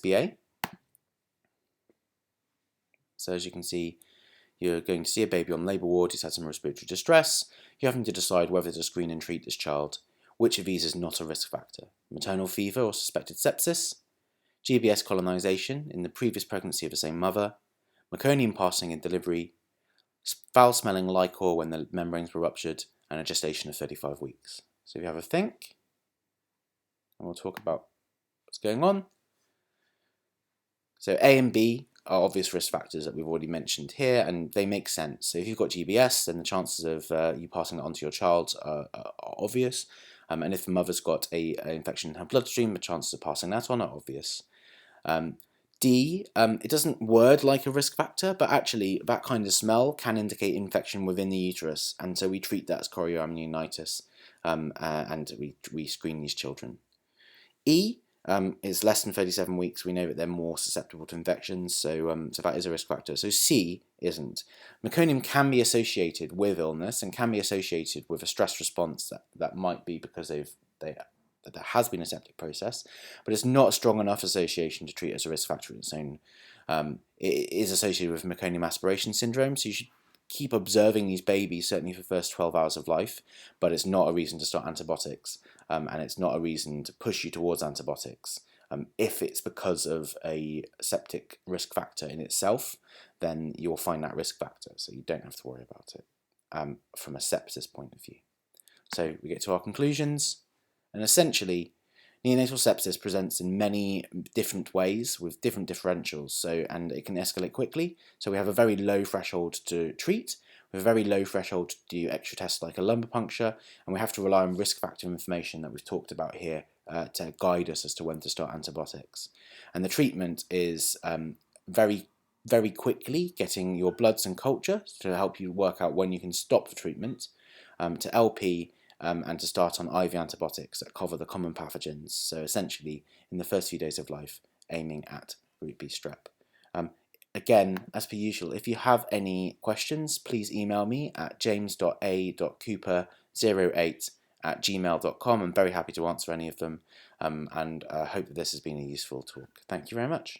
SBA. So as you can see, you're going to see a baby on the labour ward who's had some respiratory distress. You're having to decide whether to screen and treat this child. Which of these is not a risk factor? Maternal fever or suspected sepsis, GBS colonisation in the previous pregnancy of the same mother, meconium passing in delivery, foul-smelling liquor when the membranes were ruptured, and a gestation of 35 weeks. So we have a think, and we'll talk about what's going on. So A and B are obvious risk factors that we've already mentioned here, and they make sense. So if you've got GBS, then the chances of you passing it on to your child are obvious. And if the mother's got an infection in her bloodstream, the chances of passing that on are obvious. D, it doesn't word like a risk factor, but actually that kind of smell can indicate infection within the uterus, and so we treat that as chorioamnionitis, and we screen these children. E is less than 37 weeks. We know that they're more susceptible to infections, so that is a risk factor. So C isn't. Meconium can be associated with illness and can be associated with a stress response that might be because that there has been a septic process, but it's not a strong enough association to treat as a risk factor in its own. It is associated with meconium aspiration syndrome, so you should keep observing these babies, certainly for the first 12 hours of life, but it's not a reason to start antibiotics, and it's not a reason to push you towards antibiotics. If it's because of a septic risk factor in itself, then you'll find that risk factor, so you don't have to worry about it from a sepsis point of view. So we get to our conclusions, and essentially, neonatal sepsis presents in many different ways with different differentials, and it can escalate quickly. So we have a very low threshold to treat, with a very low threshold to do extra tests like a lumbar puncture, and we have to rely on risk factor information that we've talked about here to guide us as to when to start antibiotics. And the treatment is very, very quickly getting your bloods and culture to help you work out when you can stop the treatment, to LP, and to start on IV antibiotics that cover the common pathogens. So essentially, in the first few days of life, aiming at group B strep. Again, as per usual, if you have any questions, please email me at james.a.cooper08@gmail.com. I'm very happy to answer any of them, and hope that this has been a useful talk. Thank you very much.